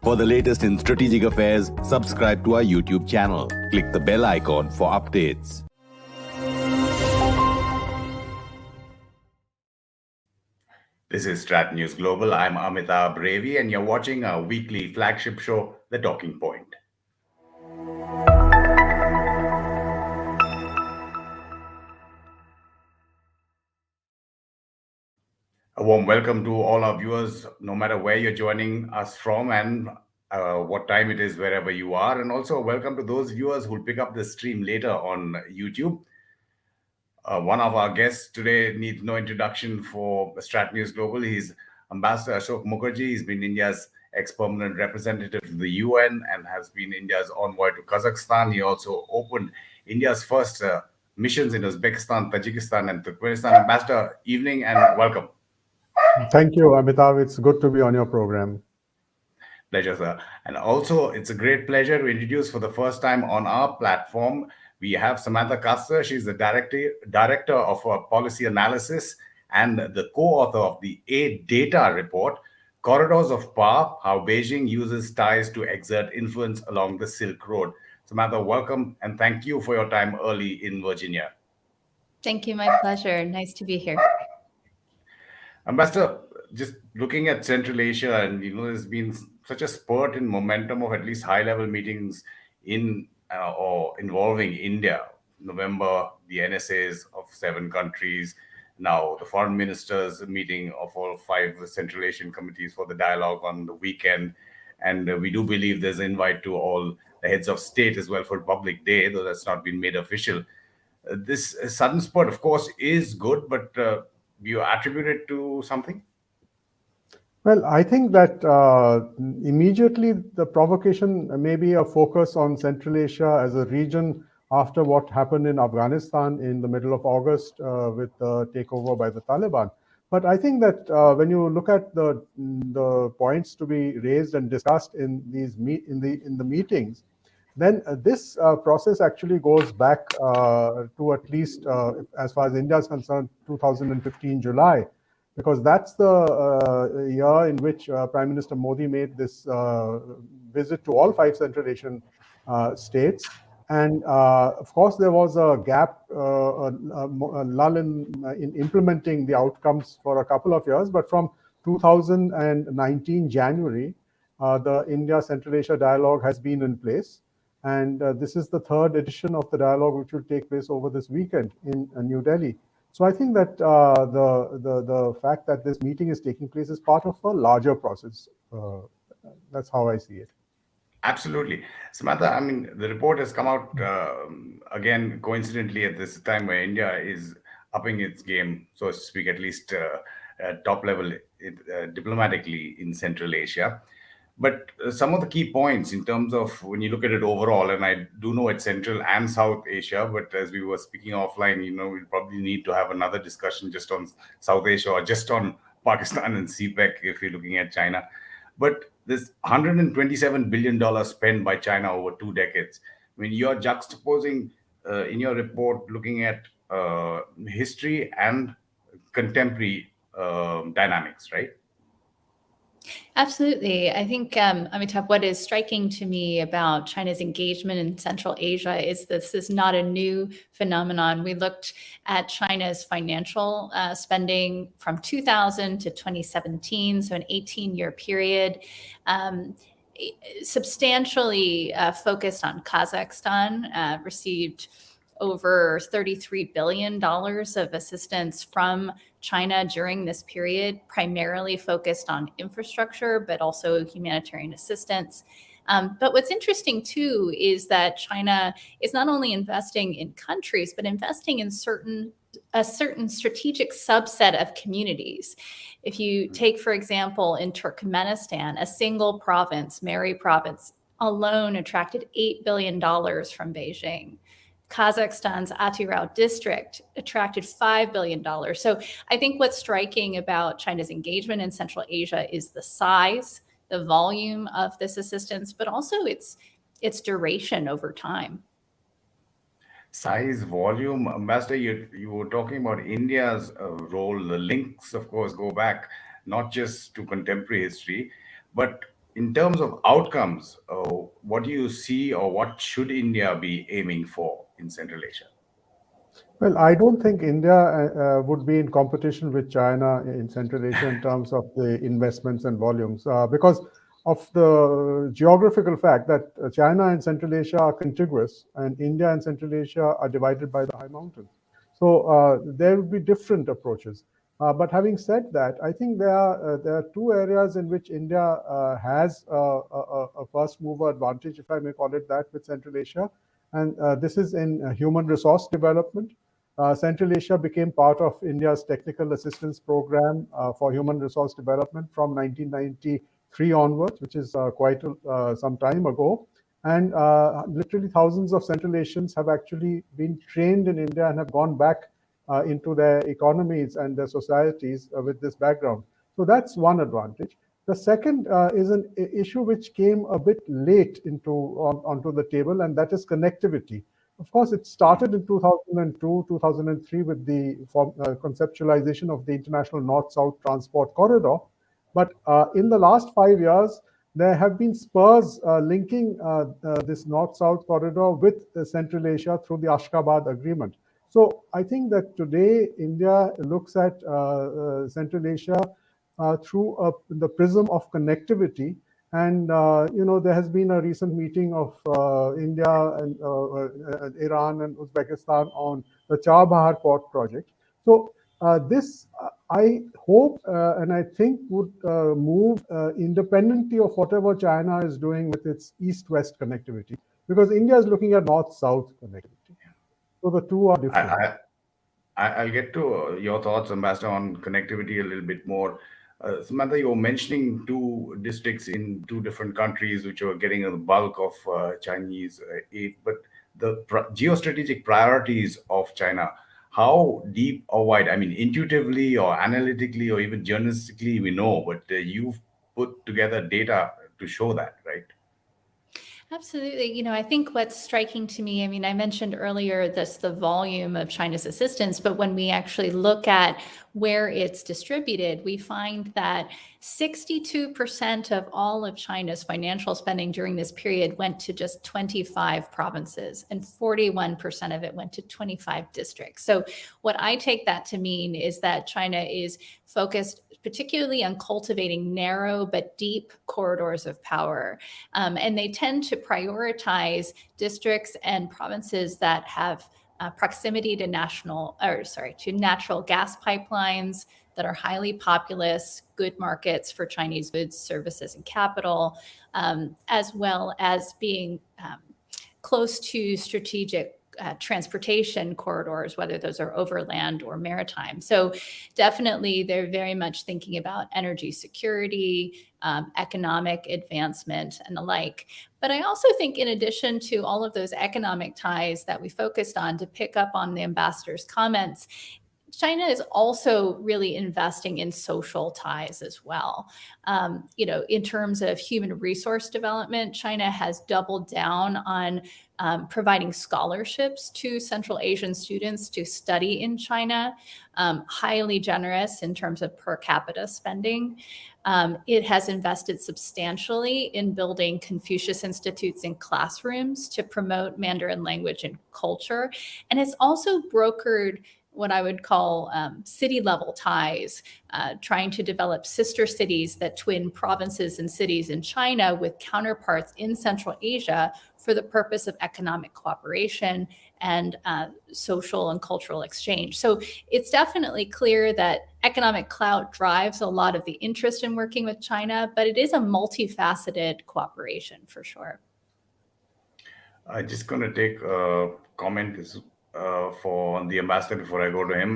For the latest in strategic affairs, subscribe to our YouTube channel. Click the bell icon for updates. This is StratNewsGlobal. I'm Amitabh, Revi, and you're watching our weekly flagship show, The Talking Point. A warm welcome to all our viewers, no matter where you're joining us from and what time it is, wherever you are. And also welcome to those viewers who'll pick up the stream later on YouTube. One of our guests today needs no introduction for StratNewsGlobal. He's Ambassador Ashok Mukherjee. He's been India's ex-permanent representative to the UN and has been India's envoy to Kazakhstan. He also opened India's first missions in Uzbekistan, Tajikistan, and Turkmenistan. Ambassador, evening and welcome. Thank you, Amitabh. It's good to be on your program. Pleasure, sir. And also, it's a great pleasure to introduce for the first time on our platform, we have Samantha Custer. She's the director of policy analysis and the co-author of the AidData report, Corridors of Power, How Beijing Uses Ties to Exert Influence Along the Silk Road. Samantha, welcome, and thank you for your time early in Virginia. Thank you, my pleasure. Nice to be here. Ambassador, just looking at Central Asia, and there's been such a spurt in momentum of at least high-level meetings in or involving India. November, the NSAs of 7 countries. Now, the foreign ministers meeting of all 5 Central Asian committees for the dialogue on the weekend. And we do believe there's an invite to all the heads of state as well for Republic Day, though that's not been made official. This sudden spurt, of course, is good, but you attribute it to something? Well, I think that immediately the provocation may be a focus on Central Asia as a region after what happened in Afghanistan in the middle of August with the takeover by the Taliban. But I think that when you look at the points to be raised and discussed in these in the meetings, then this process actually goes back to at least, as far as India is concerned, 2015 July. Because that's the year in which Prime Minister Modi made this visit to all 5 Central Asian states. And of course, there was a gap, a lull in implementing the outcomes for a couple of years. But from 2019 January, the India-Central Asia dialogue has been in place. And this is the 3rd edition of the dialogue, which will take place over this weekend in New Delhi. So I think that the fact that this meeting is taking place is part of a larger process. That's how I see it. Absolutely. Samantha, I mean, the report has come out again, coincidentally, at this time where India is upping its game, so to speak, at least top level diplomatically in Central Asia. But some of the key points in terms of when you look at it overall, and I do know it's Central and South Asia, but as we were speaking offline, we'll probably need to have another discussion just on South Asia or just on Pakistan and CPEC if you're looking at China. But this $127 billion spent by China over 2 decades. I mean, you're juxtaposing in your report looking at history and contemporary dynamics, right? Absolutely. I think, Amitabh, what is striking to me about China's engagement in Central Asia is this is not a new phenomenon. We looked at China's financial spending from 2000 to 2017, so an 18-year period, substantially focused on Kazakhstan, received over $33 billion of assistance from China during this period, primarily focused on infrastructure, but also humanitarian assistance. But what's interesting, too, is that China is not only investing in countries, but investing in a certain strategic subset of communities. If you take, for example, in Turkmenistan, a single province, Mary province, alone attracted $8 billion from Beijing. Kazakhstan's Atirau district attracted $5 billion. So I think what's striking about China's engagement in Central Asia is the size, the volume of this assistance, but also its duration over time. Size, volume, Ambassador, you were talking about India's role. The links, of course, go back not just to contemporary history, but in terms of outcomes, what do you see or what should India be aiming for in Central Asia? Well, I don't think India would be in competition with China in Central Asia in terms of the investments and volumes, because of the geographical fact that China and Central Asia are contiguous, and India and Central Asia are divided by the high mountains. So there will be different approaches. But having said that, I think there are two areas in which India has a first mover advantage, if I may call it that, with Central Asia, and this is in human resource development. Central Asia became part of India's Technical Assistance Program for Human Resource Development from 1993 onwards, which is quite some time ago. And literally thousands of Central Asians have actually been trained in India and have gone back into their economies and their societies with this background. So that's one advantage. The second is an issue which came a bit late onto the table, and that is connectivity. Of course, it started in 2002, 2003 with the conceptualization of the International North-South Transport Corridor. But in the last 5 years, there have been spurs linking this North-South corridor with Central Asia through the Ashgabat Agreement. So I think that today India looks at Central Asia through the prism of connectivity. And there has been a recent meeting of India and Iran and Uzbekistan on the Chabahar port project. So this, I hope and I think, would move independently of whatever China is doing with its east-west connectivity, because India is looking at north-south connectivity. So the two are different. I'll get to your thoughts, Ambassador, on connectivity a little bit more. Samantha, you were mentioning two districts in two different countries which are getting the bulk of Chinese aid, but the geostrategic priorities of China, how deep or wide? I mean, intuitively or analytically or even journalistically, we know, but you've put together data to show that, right? Absolutely. I think what's striking to me, I mentioned earlier the volume of China's assistance, but when we actually look at where it's distributed, we find that 62% of all of China's financial spending during this period went to just 25 provinces, and 41% of it went to 25 districts. So what I take that to mean is that China is focused particularly on cultivating narrow but deep corridors of power. And they tend to prioritize districts and provinces that have proximity to natural gas pipelines that are highly populous, good markets for Chinese goods, services, and capital, as well as being close to strategic transportation corridors, whether those are overland or maritime. So definitely they're very much thinking about energy security, economic advancement, and the like. But I also think, in addition to all of those economic ties that we focused on, to pick up on the ambassador's comments, China is also really investing in social ties as well. In terms of human resource development, China has doubled down on providing scholarships to Central Asian students to study in China, highly generous in terms of per capita spending. It has invested substantially in building Confucius Institutes in classrooms to promote Mandarin language and culture. And it's also brokered what I would call city level ties, trying to develop sister cities that twin provinces and cities in China with counterparts in Central Asia for the purpose of economic cooperation and social and cultural exchange. So it's definitely clear that economic clout drives a lot of the interest in working with China, but it is a multifaceted cooperation for sure. I'm just going to take a comment for the ambassador before I go to him.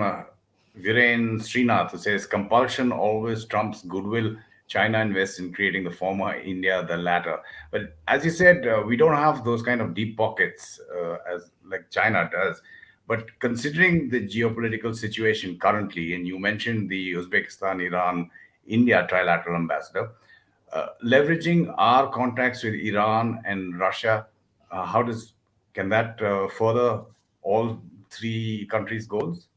Viren Srinath, who says, compulsion always trumps goodwill. China invests in creating the former, India the latter. But as you said, we don't have those kind of deep pockets as like China does. But considering the geopolitical situation currently, and you mentioned the Uzbekistan, Iran, India trilateral ambassador, leveraging our contacts with Iran and Russia, can that further all three countries' goals?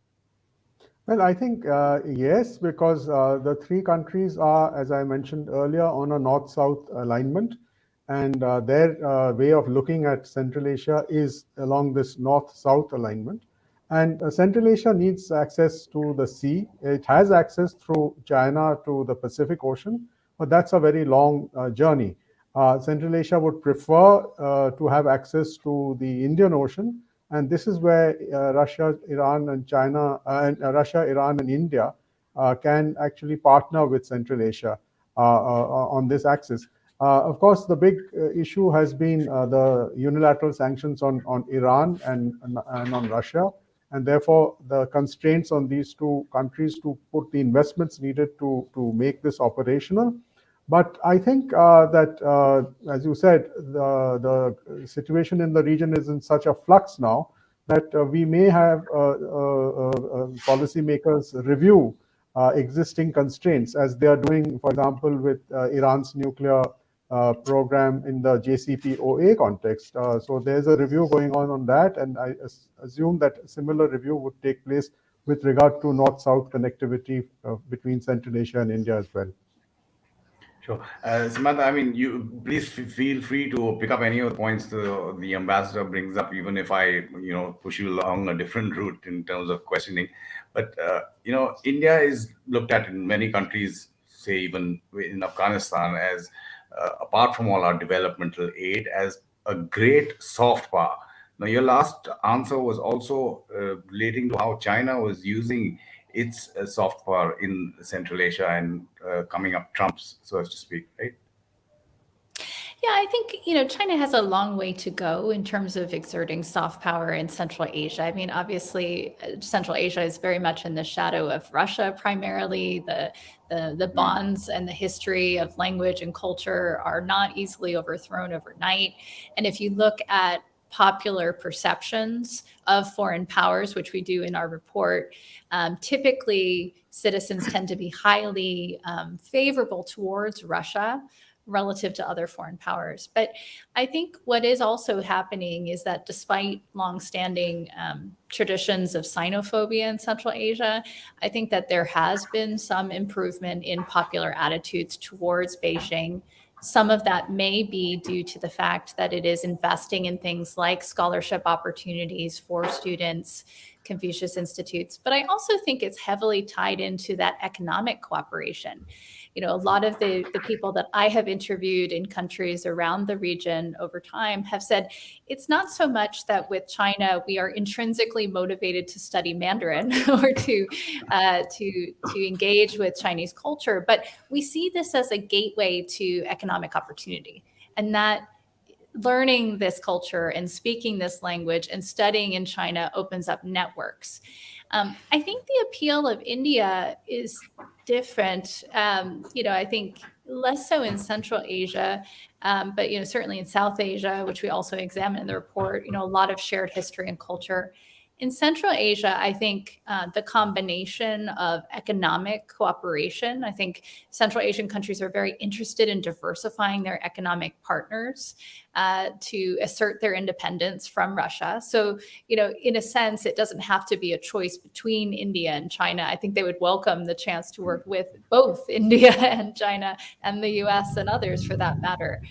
Well, I think yes, because the three countries are, as I mentioned earlier, on a north-south alignment, and their way of looking at Central Asia is along this north-south alignment. And Central Asia needs access to the sea. It has access through China to the Pacific Ocean, but that's a very long journey. Central Asia would prefer to have access to the Indian Ocean, and this is where Russia, Iran, and China, Russia, Iran, and India can actually partner with Central Asia on this axis. Of course, the big issue has been the unilateral sanctions on Iran and on Russia, and therefore the constraints on these two countries to put the investments needed to make this operational. But I think that, as you said, the situation in the region is in such a flux now that we may have policymakers review existing constraints, as they are doing, for example, with Iran's nuclear program in the JCPOA context. So there's a review going on that, and I assume that a similar review would take place with regard to north-south connectivity between Central Asia and India as well. Sure. Samantha, I mean, you please feel free to pick up any of the points the ambassador brings up, even if I, push you along a different route in terms of questioning. But, India is looked at in many countries, say even in Afghanistan, as, apart from all our developmental aid, as a great soft power. Now, your last answer was also relating to how China was using its soft power in Central Asia and coming up trumps, so as to speak, right? Yeah, I think, China has a long way to go in terms of exerting soft power in Central Asia. I mean, obviously, Central Asia is very much in the shadow of Russia primarily. The bonds and the history of language and culture are not easily overthrown overnight. And if you look at popular perceptions of foreign powers, which we do in our report, typically citizens tend to be highly favorable towards Russia relative to other foreign powers. But I think what is also happening is that despite longstanding traditions of xenophobia in Central Asia, I think that there has been some improvement in popular attitudes towards Beijing. Some of that may be due to the fact that it is investing in things like scholarship opportunities for students, Confucius Institutes. But I also think it's heavily tied into that economic cooperation. A lot of the people that I have interviewed in countries around the region over time have said it's not so much that with China we are intrinsically motivated to study Mandarin or to engage with Chinese culture, but we see this as a gateway to economic opportunity, and that learning this culture and speaking this language and studying in China opens up networks. I think the appeal of India is different. I think less so in Central Asia, but certainly in South Asia, which we also examine in the report. A lot of shared history and culture. In Central Asia, I think the combination of economic cooperation, I think Central Asian countries are very interested in diversifying their economic partners to assert their independence from Russia. So, in a sense, it doesn't have to be a choice between India and China. I think they would welcome the chance to work with both India and China and the US and others for that matter.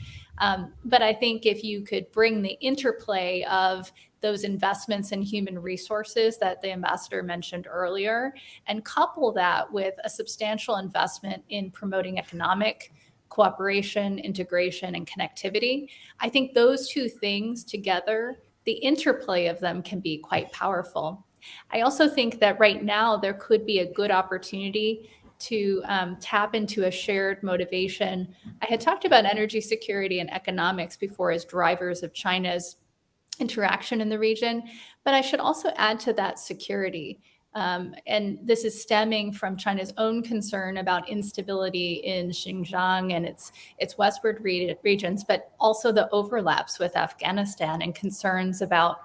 But I think if you could bring the interplay of those investments in human resources that the ambassador mentioned earlier, and couple that with a substantial investment in promoting economic cooperation, integration, and connectivity, I think those two things together, the interplay of them can be quite powerful. I also think that right now there could be a good opportunity to tap into a shared motivation. I had talked about energy security and economics before as drivers of China's interaction in the region, but I should also add to that security. And this is stemming from China's own concern about instability in Xinjiang and its westward regions, but also the overlaps with Afghanistan and concerns about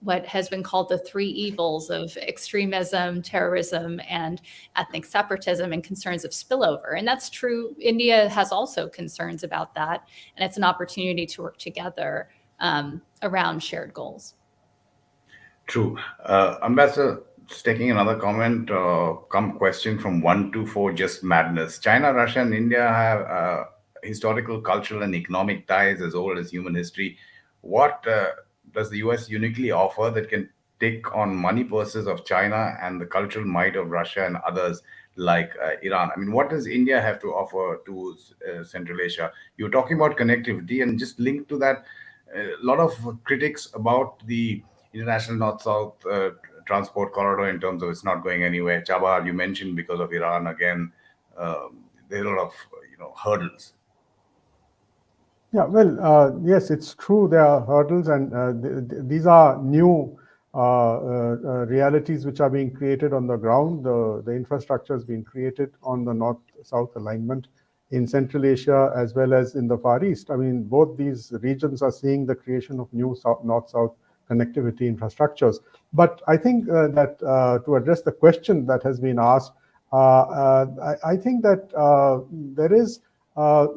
what has been called the three evils of extremism, terrorism, and ethnic separatism, and concerns of spillover. And that's true. India has also concerns about that, and it's an opportunity to work together around shared goals. True. Ambassador, Just taking another comment, question from 124, just madness. China, Russia, and India have historical, cultural, and economic ties as old as human history. What does the US uniquely offer that can take on money purses of China and the cultural might of Russia and others like Iran? I mean, what does India have to offer to Central Asia? You were talking about connectivity, and just linked to that, a lot of critics about the international north-south transport corridor in terms of it's not going anywhere. Chabahar, you mentioned because of Iran again. There are a lot of hurdles. Yeah, well, yes, it's true. There are hurdles, and these are new realities which are being created on the ground. The infrastructure is being created on the north-south alignment in Central Asia as well as in the Far East. I mean, both these regions are seeing the creation of new north-south connectivity infrastructures. But I think that to address the question that has been asked, I think that there is a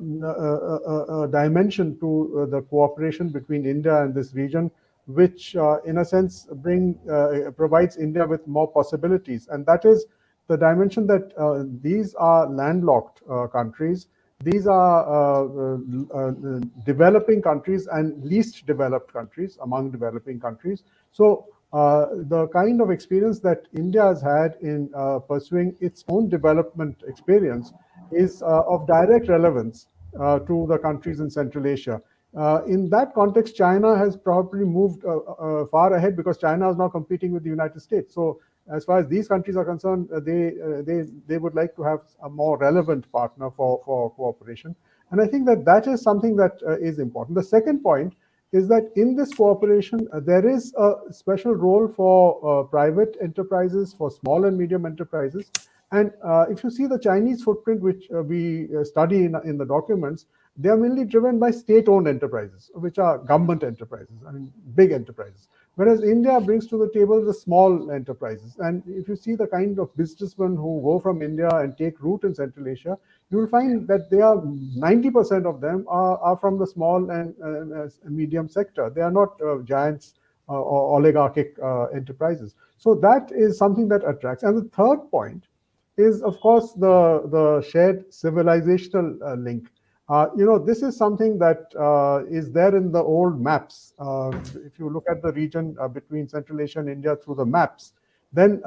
dimension to the cooperation between India and this region, which in a sense provides India with more possibilities. And that is the dimension that these are landlocked countries. These are developing countries and least developed countries among developing countries. So the kind of experience that India has had in pursuing its own development experience is of direct relevance to the countries in Central Asia. In that context, China has probably moved far ahead because China is now competing with the United States. So as far as these countries are concerned, they would like to have a more relevant partner for cooperation. And I think that that is something that is important. The second point is that in this cooperation, there is a special role for private enterprises, for small and medium enterprises. And if you see the Chinese footprint, which we study in the documents, they are mainly driven by state-owned enterprises, which are government enterprises, I mean, big enterprises. Whereas India brings to the table the small enterprises. And if you see the kind of businessmen who go from India and take root in Central Asia, you will find that they are 90% of them are from the small and medium sector. They are not giants or oligarchic enterprises. So that is something that attracts. And the third point is, of course, the shared civilizational link. This is something that is there in the old maps. If you look at the region between Central Asia and India through the maps, then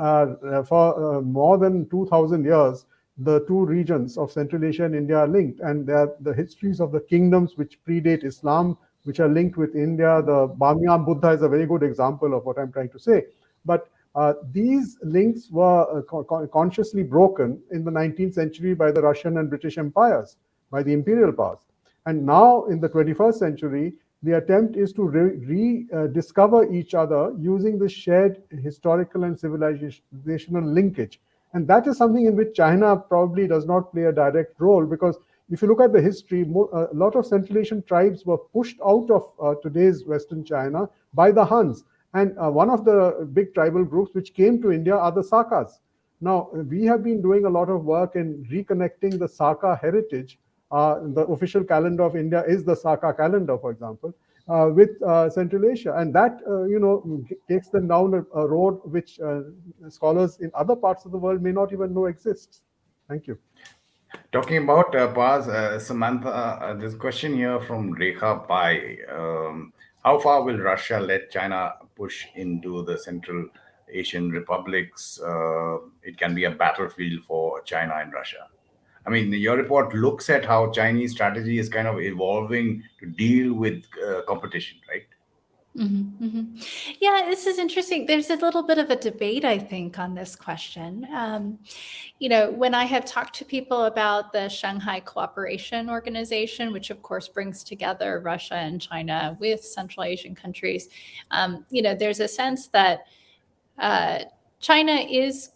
for more than 2,000 years, the two regions of Central Asia and India are linked. And there are the histories of the kingdoms which predate Islam, which are linked with India. The Bamyan Buddha is a very good example of what I'm trying to say. But these links were consciously broken in the 19th century by the Russian and British empires, by the imperial powers. And now in the 21st century, the attempt is to rediscover each other using the shared historical and civilizational linkage. And that is something in which China probably does not play a direct role, because if you look at the history, a lot of Central Asian tribes were pushed out of today's Western China by the Huns. And one of the big tribal groups which came to India are the Sakas. Now, we have been doing a lot of work in reconnecting the Saka heritage. The official calendar of India is the Saka calendar, for example, with Central Asia. And that, takes them down a road which scholars in other parts of the world may not even know exists. Thank you. Talking about Paz, Samantha, there's a question here from Rekha Pai. How far will Russia let China push into the Central Asian republics? It can be a battlefield for China and Russia. I mean, your report looks at how Chinese strategy is kind of evolving to deal with competition, right? Yeah, this is interesting. There's a little bit of a debate, I think, on this question. When I have talked to people about the Shanghai Cooperation Organization, which of course brings together Russia and China with Central Asian countries, there's a sense that China is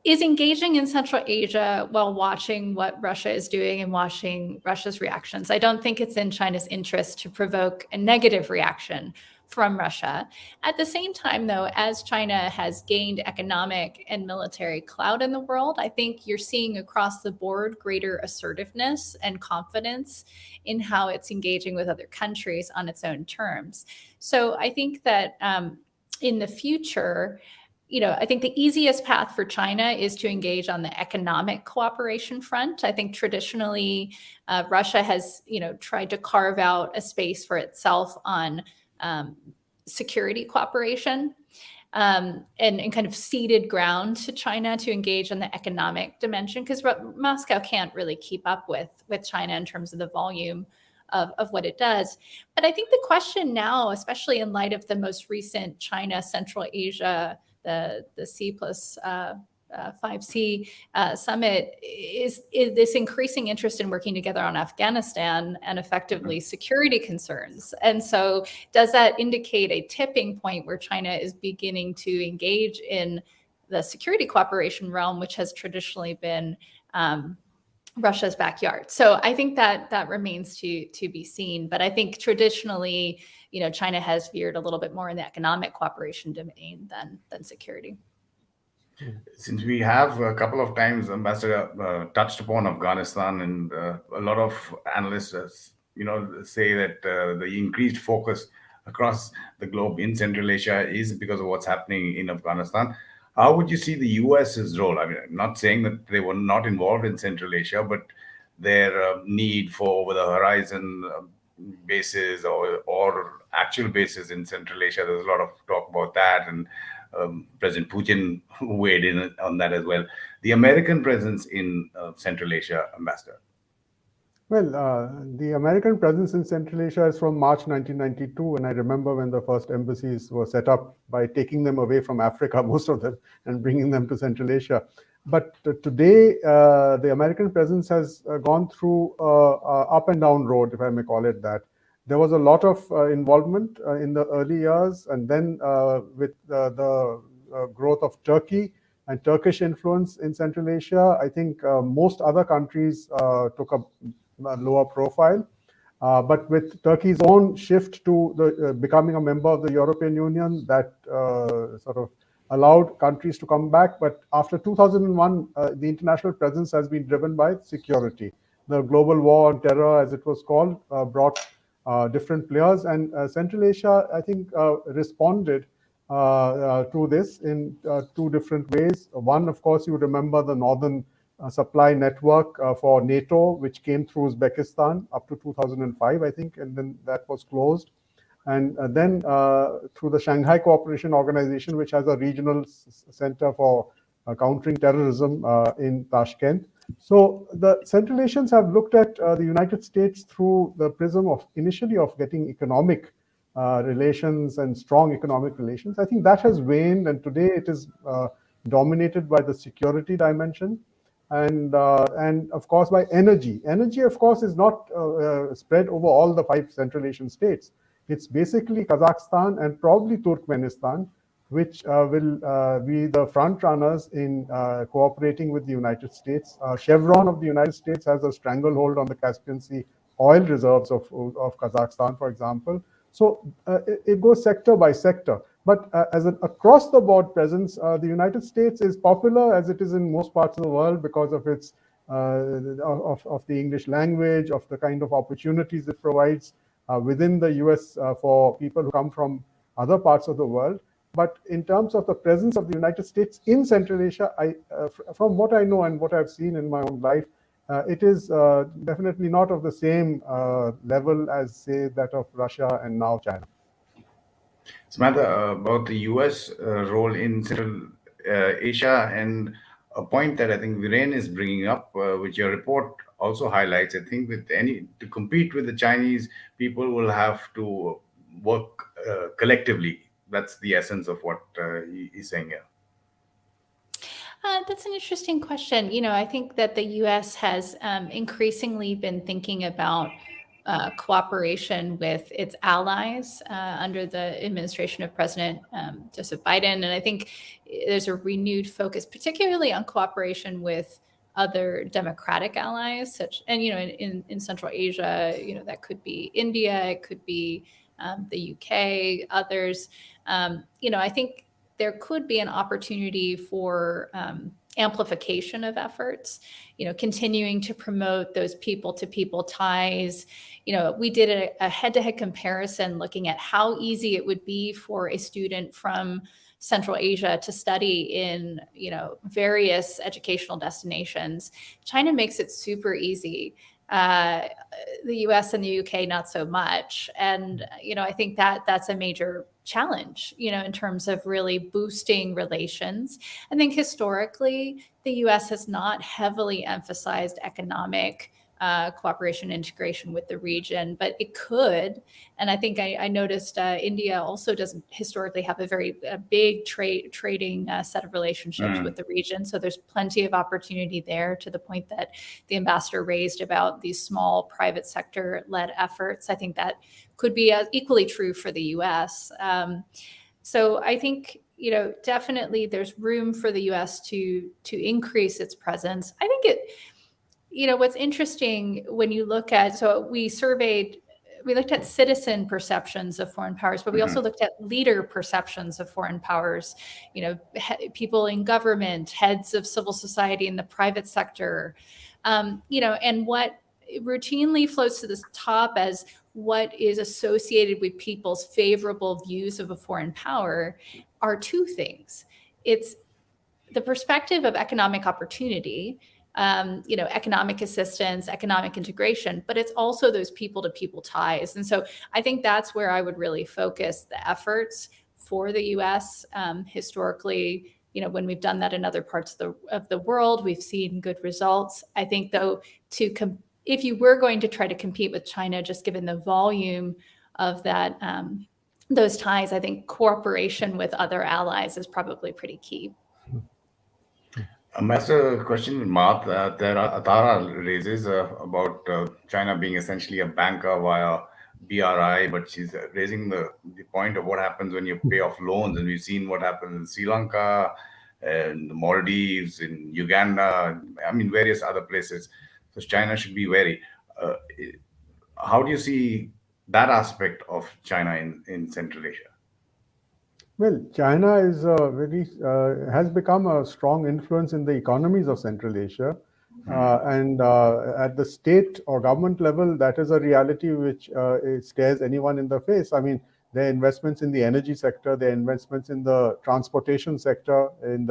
engaging in Central Asia while watching what Russia is doing and watching Russia's reactions. I don't think it's in China's interest to provoke a negative reaction from Russia. At the same time, though, as China has gained economic and military clout in the world, I think you're seeing across the board greater assertiveness and confidence in how it's engaging with other countries on its own terms. So I think that in the future, I think the easiest path for China is to engage on the economic cooperation front. I think traditionally Russia has, tried to carve out a space for itself on security cooperation and kind of ceded ground to China to engage on the economic dimension, because Moscow can't really keep up with China in terms of the volume of what it does. But I think the question now, especially in light of the most recent China Central Asia, the C plus 5C summit, is this increasing interest in working together on Afghanistan and effectively security concerns. And so does that indicate a tipping point where China is beginning to engage in the security cooperation realm, which has traditionally been Russia's backyard? So I think that remains to be seen. But I think traditionally, China has veered a little bit more in the economic cooperation domain than security. Since we have a couple of times, Ambassador, touched upon Afghanistan, and a lot of analysts, say that the increased focus across the globe in Central Asia is because of what's happening in Afghanistan. How would you see the US's role? I mean, I'm not saying that they were not involved in Central Asia, but their need for over-the-horizon bases or actual bases in Central Asia, there's a lot of talk about that, and President Putin weighed in on that as well. The American presence in Central Asia, Ambassador. Well, the American presence in Central Asia is from March 1992, and I remember when the first embassies were set up by taking them away from Africa, most of them, and bringing them to Central Asia. But today, the American presence has gone through an up and down road, if I may call it that. There was a lot of involvement in the early years, and then with the growth of Turkey and Turkish influence in Central Asia, I think most other countries took a lower profile. But with Turkey's own shift to becoming a member of the European Union, that sort of allowed countries to come back. But after 2001, the international presence has been driven by security. The global war on terror, as it was called, brought different players, and Central Asia, I think, responded to this in two different ways. One, of course, you remember the northern supply network for NATO, which came through Uzbekistan up to 2005, I think, and then that was closed. And then through the Shanghai Cooperation Organization, which has a regional center for countering terrorism in Tashkent. So the Central Asians have looked at the United States through the prism of initially of getting economic relations and strong economic relations. I think that has waned, and today it is dominated by the security dimension, and of course by energy. Energy, of course, is not spread over all the 5 Central Asian states. It's basically Kazakhstan and probably Turkmenistan, which will be the front runners in cooperating with the United States. Chevron of the United States has a stranglehold on the Caspian Sea oil reserves of Kazakhstan, for example. So it goes sector by sector. But as an across-the-board presence, the United States is popular, as it is in most parts of the world, because of its of the English language, of the kind of opportunities it provides within the US for people who come from other parts of the world. But in terms of the presence of the United States in Central Asia, from what I know and what I've seen in my own life, it is definitely not of the same level as, say, that of Russia and now China. Samantha, about the US role in Central Asia, and a point that I think Viren is bringing up, which your report also highlights. I think to compete with the Chinese, people will have to work collectively. That's the essence of what he's saying here. That's an interesting question. I think that the U.S. has increasingly been thinking about cooperation with its allies under the administration of President Joseph Biden. And I think there's a renewed focus, particularly on cooperation with other democratic allies, in Central Asia, that could be India, it could be the UK, others. I think there could be an opportunity for amplification of efforts, continuing to promote those people-to-people ties. We did a head-to-head comparison looking at how easy it would be for a student from Central Asia to study in, various educational destinations. China makes it super easy. The US and the UK, not so much. And, I think that's a major challenge, in terms of really boosting relations. I think historically, the US has not heavily emphasized economic cooperation integration with the region, but it could. And I think I noticed India also doesn't historically have a very big trading set of relationships with the region. So there's plenty of opportunity there, to the point that the ambassador raised about these small private sector led efforts. I think that could be equally true for the US. So I think, definitely there's room for the US to increase its presence. I think what's interesting when you look at, we looked at citizen perceptions of foreign powers, but we also looked at leader perceptions of foreign powers, people in government, heads of civil society in the private sector, and what routinely floats to the top as what is associated with people's favorable views of a foreign power are two things. It's the perspective of economic opportunity, economic assistance, economic integration, but it's also those people-to-people ties. And so I think that's where I would really focus the efforts for the U.S. Historically, when we've done that in other parts of the world, we've seen good results. I think, though, if you were going to try to compete with China, just given the volume of that, those ties, I think cooperation with other allies is probably pretty key. Master question, Matt, Tara raises about China being essentially a banker via BRI, but she's raising the point of what happens when you pay off loans. And we've seen what happens in Sri Lanka, and the Maldives, in Uganda, various other places. So China should be wary. How do you see that aspect of China in Central Asia? Well, China is has become a strong influence in the economies of Central Asia. And at the state or government level, that is a reality which it stares anyone in the face. Their investments in the energy sector, their investments in the transportation sector, in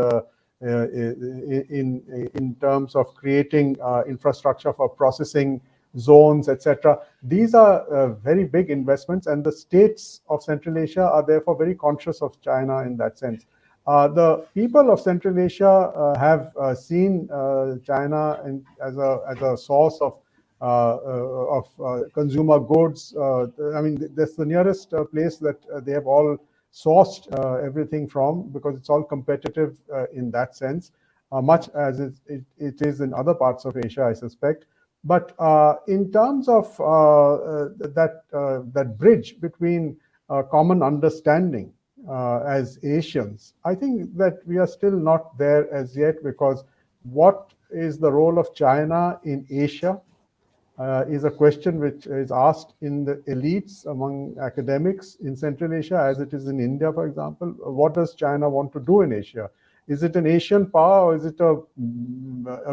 terms of creating infrastructure for processing zones, etc. These are very big investments, and the states of Central Asia are therefore very conscious of China in that sense. The people of Central Asia have seen China as a source of consumer goods. That's the nearest place that they have all sourced everything from, because it's all competitive in that sense, much as it is in other parts of Asia, I suspect. But in terms of that bridge between common understanding as Asians, I think that we are still not there as yet, because what is the role of China in Asia is a question which is asked in the elites among academics in Central Asia, as it is in India, for example. What does China want to do in Asia? Is it an Asian power, or is it a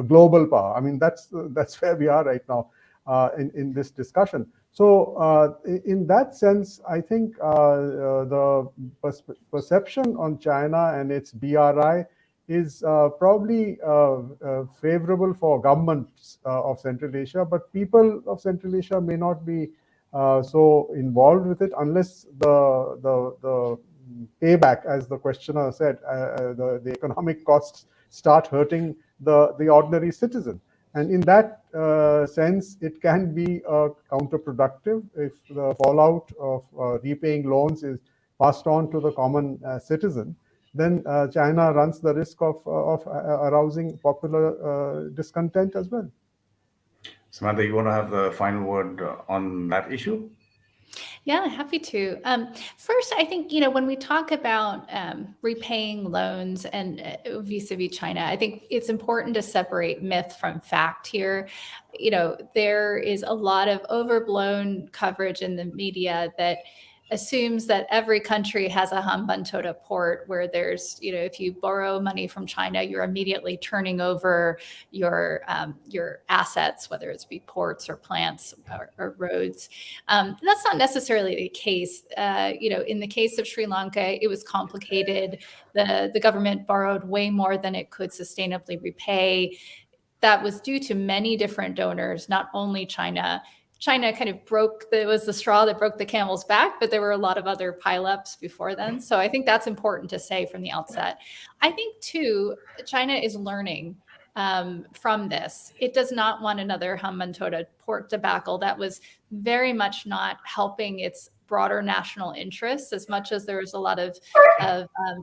global power? That's where we are right now in this discussion. So in that sense, I think the perception on China and its BRI is probably favorable for governments of Central Asia, but people of Central Asia may not be so involved with it unless the payback, as the questioner said, the economic costs start hurting the ordinary citizen. And in that sense, it can be counterproductive if the fallout of repaying loans is passed on to the common citizen. Then China runs the risk of arousing popular discontent as well. Samantha, you want to have the final word on that issue? Yeah, happy to. First, I think, when we talk about repaying loans and vis-a-vis China, I think it's important to separate myth from fact here. There is a lot of overblown coverage in the media that assumes that every country has a Hambantota port where there's, if you borrow money from China, you're immediately turning over your assets, whether it's be ports or plants or roads. That's not necessarily the case. In the case of Sri Lanka, it was complicated. The government borrowed way more than it could sustainably repay. That was due to many different donors, not only China. China kind of it was the straw that broke the camel's back, but there were a lot of other pileups before then. So I think that's important to say from the outset. I think, too, China is learning from this. It does not want another Hambantota port debacle. That was very much not helping its broader national interests, as much as there was a lot of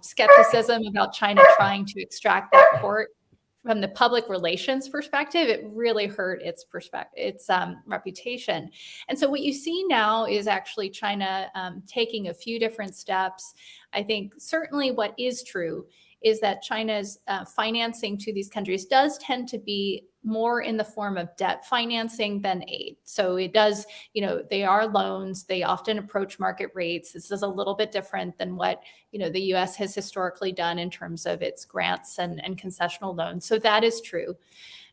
skepticism about China trying to extract that port. From the public relations perspective, it really hurt its reputation. And so what you see now is actually China taking a few different steps. I think certainly what is true is that China's financing to these countries does tend to be more in the form of debt financing than aid. So it does, they are loans. They often approach market rates. This is a little bit different than what, the US has historically done in terms of its grants and concessional loans. So that is true.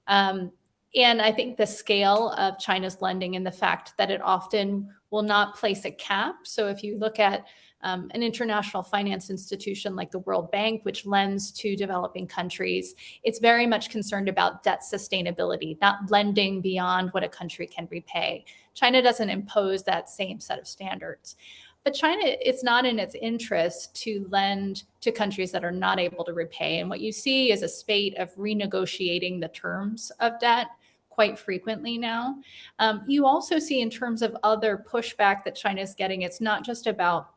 And I think the scale of China's lending and the fact that it often will not place a cap. So if you look at an international finance institution like the World Bank, which lends to developing countries, it's very much concerned about debt sustainability, not lending beyond what a country can repay. China doesn't impose that same set of standards. But China, it's not in its interest to lend to countries that are not able to repay. And what you see is a spate of renegotiating the terms of debt quite frequently now. You also see, in terms of other pushback that China is getting, it's not just about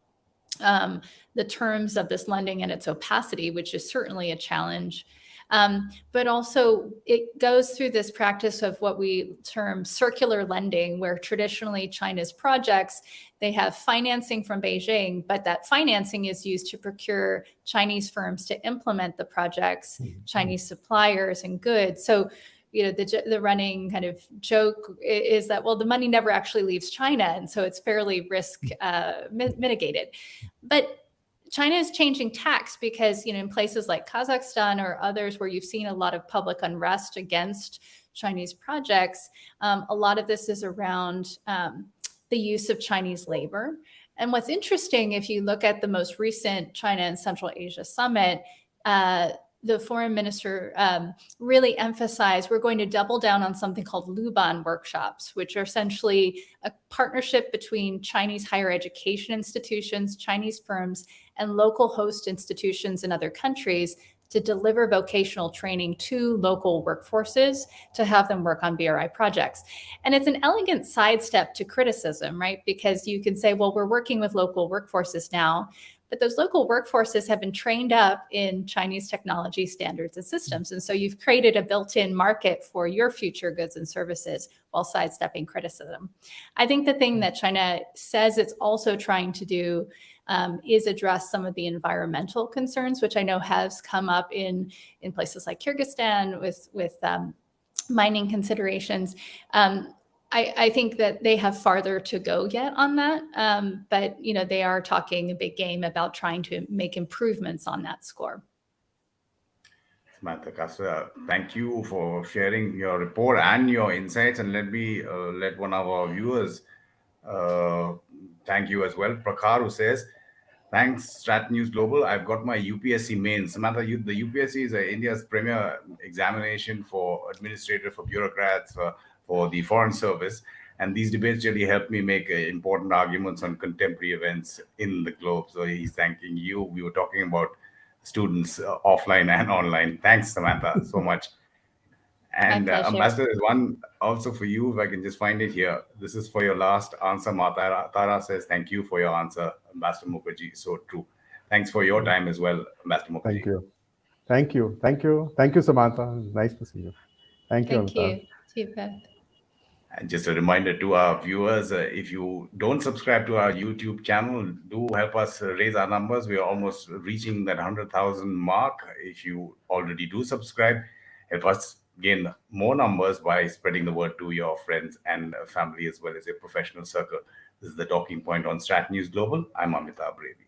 the terms of this lending and its opacity, which is certainly a challenge. But also it goes through this practice of what we term circular lending, where traditionally China's projects, they have financing from Beijing, but that financing is used to procure Chinese firms to implement the projects, Chinese suppliers and goods. So the running kind of joke is that, well, the money never actually leaves China, and so it's fairly risk mitigated. But China is changing tacks because, in places like Kazakhstan or others where you've seen a lot of public unrest against Chinese projects, a lot of this is around the use of Chinese labor. And what's interesting, if you look at the most recent China and Central Asia summit, the foreign minister really emphasized we're going to double down on something called Luban workshops, which are essentially a partnership between Chinese higher education institutions, Chinese firms, and local host institutions in other countries to deliver vocational training to local workforces to have them work on BRI projects. And it's an elegant sidestep to criticism, right? Because you can say, well, we're working with local workforces now, but those local workforces have been trained up in Chinese technology standards and systems. And so you've created a built-in market for your future goods and services while sidestepping criticism. I think the thing that China says it's also trying to do is address some of the environmental concerns, which I know has come up in places like Kyrgyzstan with mining considerations. I think that they have farther to go yet on that, but they are talking a big game about trying to make improvements on that score. Samantha, Custer, thank you for sharing your report and your insights, and let one of our viewers thank you as well. Prakhar, who says, thanks, StratNewsGlobal. I've got my UPSC mains. Samantha, the UPSC is India's premier examination for administrator, for bureaucrats, for the Foreign Service. And these debates really helped me make important arguments on contemporary events in the globe. So he's thanking you. We were talking about students offline and online. Thanks, Samantha, so much. And Ambassador, there's one also for you, if I can just find it here. This is for your last answer. Tara says, thank you for your answer, Ambassador Mukherjee. So true. Thanks for your time as well, Ambassador Mukherjee. Thank you, Samantha. Nice to see you. Thank you, Amitabh. Thank you. And just a reminder to our viewers, if you don't subscribe to our YouTube channel, do help us raise our numbers. We are almost reaching that 100,000 mark. If you already do subscribe, help us gain more numbers by spreading the word to your friends and family as well as your professional circle. This is the Talking Point on Strat News Global. I'm Amitabh Revi.